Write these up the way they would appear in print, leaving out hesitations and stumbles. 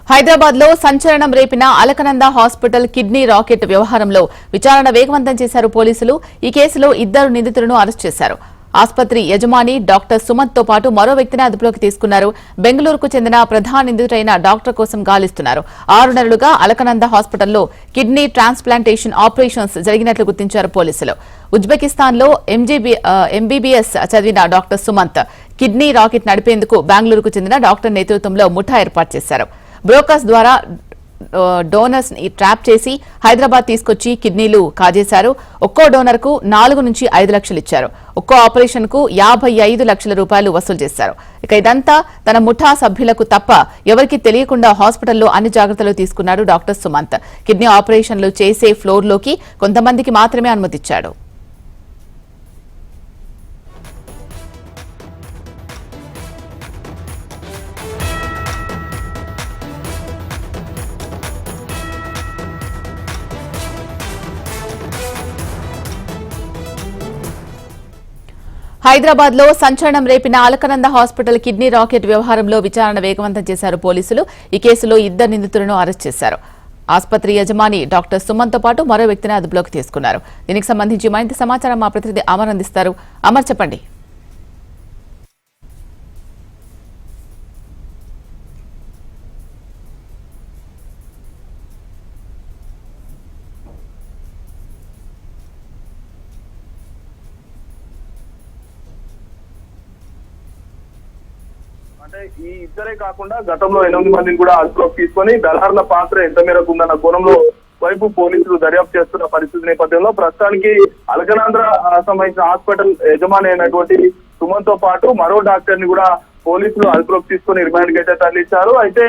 హైదరాబాద్ లో సంచలనం రేపిన Alaknanda hospital kidney racket వ్యవహారంలో విచారణ వేగవంతం చేశారు పోలీసులు. ఈ కేసులో 2 నిందితులను అరెస్ట్ చేశారు. ఆసుపత్రి యజమాని డాక్టర్ సుమంత్ తో పాటు మరో వ్యక్తిని అదుపులోకి తీసుకున్నారు. బెంగళూరుకు చెందిన ప్రధాన నిందితుడైన డాక్టర్ కోసం గాలిస్తున్నారు. 6 నెలలుగా అలకనంద హాస్పిటల్లో కిడ్నీ ట్రాన్స్ప్లాంటేషన్ ఆపరేషన్స్ జరిగినట్లు గుర్తించారు పోలీసులు. ఉజ్బెకిస్తాన్ లో ఎంబీబీఎస్ చదివిన డాక్టర్ సుమంత్ కిడ్నీ రాకెట్ నడిపేందుకు బెంగళూరుకు చెందిన డాక్టర్ నేతృత్వంలో ముఠా ఏర్పాటు చేశారు. బ్రోకర్స్ ద్వారా డోనర్స్ ని ట్రాప్ చేసి హైదరాబాద్ తీసుకొచ్చి కిడ్నీలు కాజేశారు. ఒక్కో డోనర్ కు 4 నుంచి 5 లక్షలు ఇచ్చారు. ఒక్కో ఆపరేషన్ కు 55 లక్షల రూపాయలు వసూలు చేశారు. ఇక ఇదంతా తన ముఠా సభ్యులకు తప్ప ఎవరికీ తెలియకుండా హాస్పిటల్లో అన్ని జాగ్రత్తలు తీసుకున్నాడు డాక్టర్ సుమంత్. కిడ్నీ ఆపరేషన్లు చేసే ఫ్లోర్ లోకి కొంతమందికి మాత్రమే అనుమతిచ్చాడు. హైదరాబాద్ లో సంచలనం రేపిన అలకనంద హాస్పిటల్ కిడ్నీ రాకెట్ వ్యవహారంలో విచారణ వేగవంతం చేశారు పోలీసులు. ఈ కేసులో 2 నిందితులను అరెస్ట్ చేశారు. ఆసుపత్రి యజమాని డాక్టర్ సుమన్ తో పాటు మరో వ్యక్తిని అదుపులోకి తీసుకున్నారు. దీనికి సంబంధించి మరింత సమాచారం మా ప్రతినిధి అమర్ అందిస్తారు. అమర్, చెప్పండి. అంటే ఈ ఇద్దరే కాకుండా గతంలో 8 మందిని కూడా అదుపులోకి తీసుకొని దళారుల పాత్ర ఎంత మేరకు ఉందన్న కోణంలో వైపు పోలీసులు దర్యాప్తు చేస్తున్న పరిస్థితి నేపథ్యంలో ప్రస్తుతానికి అలకనంద సంబంధించిన హాస్పిటల్ యజమాని అయినటువంటి సుమన్ తో పాటు మరో డాక్టర్ ని కూడా పోలీసులు అదుపులోకి తీసుకొని రిమాండ్ కి అయితే తరలించారు. అయితే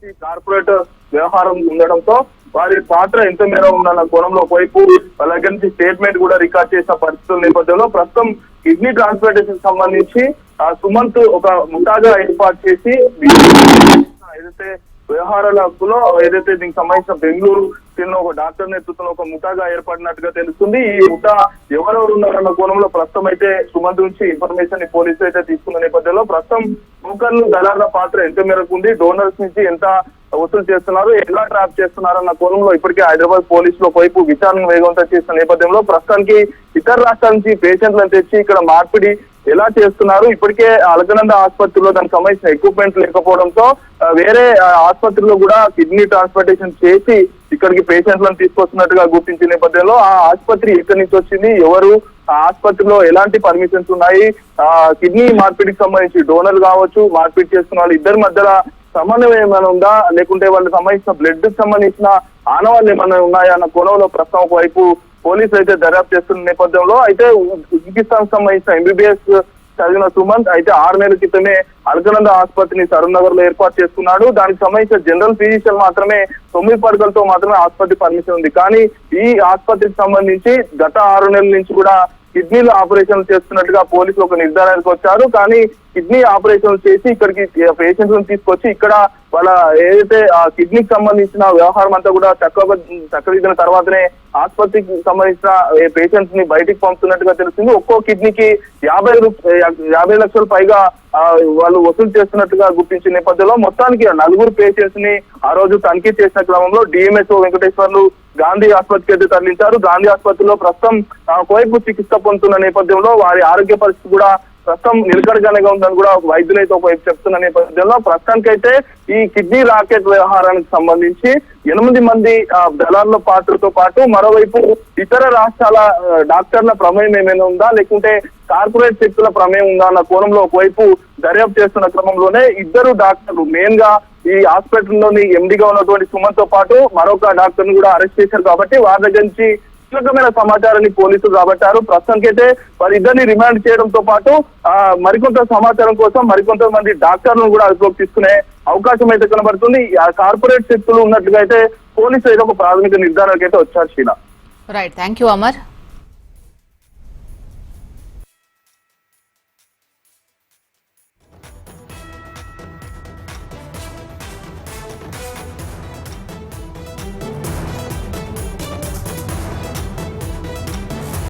ఈ కార్పొరేట్ వ్యవహారం ఉండడంతో వారి పాత్ర ఎంత మేర ఉందన్న కోణంలో వైపు వాళ్ళ దగ్గర నుంచి స్టేట్మెంట్ కూడా రికార్డ్ చేసిన పరిస్థితుల నేపథ్యంలో ప్రస్తుతం కిడ్నీ ట్రాన్స్ప్లాంటేషన్ సంబంధించి సుమంత్ ఒక ముఠాగా ఏర్పాటు చేసి ఏదైతే వ్యవహారాలలో ఏదైతే దీనికి సంబంధించిన బెంగళూరు చెందిన ఒక డాక్టర్ నేతృత్వంలో ఒక ముఠాగా ఏర్పడినట్టుగా తెలుస్తుంది. ఈ ముఠా ఎవరెవరు ఉన్నారన్న కోణంలో ప్రస్తుతం అయితే సుమంత్ నుంచి ఇన్ఫర్మేషన్ ని పోలీసులు అయితే తీసుకున్న నేపథ్యంలో ప్రస్తుతం బ్రోకర్లు దళారుల పాత్ర ఎంత మేరకు ఉంది, డోనర్స్ నుంచి ఎంత వసూలు చేస్తున్నారు, ఎలా ట్రాప్ చేస్తున్నారు అన్న కోణంలో ఇప్పటికే హైదరాబాద్ పోలీసులు ఒకవైపు విచారణ వేగవంతం చేసిన నేపథ్యంలో ప్రస్తుతానికి ఇతర రాష్ట్రాల నుంచి పేషెంట్లను తెచ్చి ఇక్కడ మార్పిడి ఎలా చేస్తున్నారు, ఇప్పటికే అలకనంద ఆసుపత్రిలో దానికి సంబంధించిన ఎక్విప్మెంట్ లేకపోవడంతో వేరే ఆసుపత్రిలో కూడా కిడ్నీ ట్రాన్స్ప్లాంటేషన్ చేసి ఇక్కడికి పేషెంట్లను తీసుకొస్తున్నట్టుగా గుర్తించిన నేపథ్యంలో ఆ ఆసుపత్రి ఎక్కడి నుంచి వచ్చింది, ఎవరు ఆ ఆసుపత్రిలో ఎలాంటి పర్మిషన్స్ ఉన్నాయి, కిడ్నీ మార్పిడికి సంబంధించి డోనర్ కావచ్చు, మార్పిడి చేస్తున్న వాళ్ళు ఇద్దరి మధ్యలో సమన్వయం ఏమైనా ఉందా, లేకుంటే వాళ్ళకి సంబంధించిన బ్లడ్ కి సంబంధించిన ఆనవాళ్ళు ఏమైనా ఉన్నాయా అన్న కోణంలో ప్రస్తుతం ఒకవైపు పోలీసులు అయితే దర్యాప్తు చేస్తున్న నేపథ్యంలో అయితే ఉజ్బెకిస్తాన్ సంబంధించిన ఎంబీబీఎస్ చదివిన సుమంత్ అయితే 6 నెలల క్రితమే అలకనంద ఆసుపత్రిని సరూర్ నగర్ లో ఏర్పాటు చేసుకున్నాడు. దానికి సంబంధించిన జనరల్ ఫిజిషియన్ మాత్రమే 9 పడకలతో మాత్రమే ఆసుపత్రి పర్మిషన్ ఉంది. కానీ ఈ ఆసుపత్రికి సంబంధించి గత 6 నెలల నుంచి కూడా కిడ్నీలు ఆపరేషన్లు చేస్తున్నట్టుగా పోలీసులు ఒక నిర్ధారణకు వచ్చారు. కానీ కిడ్నీ ఆపరేషన్లు చేసి ఇక్కడికి పేషెంట్లను తీసుకొచ్చి ఇక్కడ వాళ్ళ ఏదైతే ఆ కిడ్నీకి సంబంధించిన వ్యవహారం అంతా కూడా చక్కదిద్దిన తర్వాతనే ఆసుపత్రికి సంబంధించిన పేషెంట్స్ ని బయటికి పంపుతున్నట్టుగా తెలిసింది. ఒక్కో కిడ్నీకి 50 లక్షల పైగా వాళ్ళు వసూలు చేస్తున్నట్టుగా గుర్తించిన నేపథ్యంలో మొత్తానికి 4 పేషెంట్స్ ని ఆ రోజు తనిఖీ చేసిన క్రమంలో డిఎంఎస్ఓ వెంకటేశ్వర్లు గాంధీ ఆసుపత్రికి అయితే తరలించారు. గాంధీ ఆసుపత్రిలో ప్రస్తుతం ఒకవైపు చికిత్స పొందుతున్న నేపథ్యంలో వారి ఆరోగ్య పరిస్థితి కూడా ప్రస్తుతం నిలకడగానే ఉందని కూడా వైద్యులు అయితే ఒకవైపు చెప్తున్న నేపథ్యంలో ప్రస్తుతానికైతే ఈ కిడ్నీ రాకెట్ వ్యవహారానికి సంబంధించి 8 మంది దళారుల పాత్రతో పాటు మరోవైపు ఇతర రాష్ట్రాల డాక్టర్ల ప్రమేయం ఏమైనా ఉందా, లేకుంటే కార్పొరేట్ శక్తుల ప్రమేయం ఉందా అన్న కోణంలో ఒకవైపు దర్యాప్తు చేస్తున్న క్రమంలోనే 2 డాక్టర్లు మెయిన్ గా ఈ హాస్పిటల్లోని ఎండీగా ఉన్నటువంటి సుమన్ తో పాటు మరొక డాక్టర్ ని కూడా అరెస్ట్ చేశారు. కాబట్టి వారి దగ్గర నుంచి కీలకమైన సమాచారాన్ని పోలీసులు రాబట్టారు. ప్రస్తుతానికైతే వారిద్దరిని రిమాండ్ చేయడంతో పాటు మరికొంత సమాచారం కోసం మరికొంతమంది డాక్టర్లను కూడా అదుపులోకి తీసుకునే అవకాశం అయితే కనబడుతుంది. ఆ కార్పొరేట్ శక్తులు ఉన్నట్లుగా అయితే పోలీసులు ఏదో ఒక ప్రాథమిక నిర్ధారణకు అయితే వచ్చారు. Sheela, right, thank you Amar.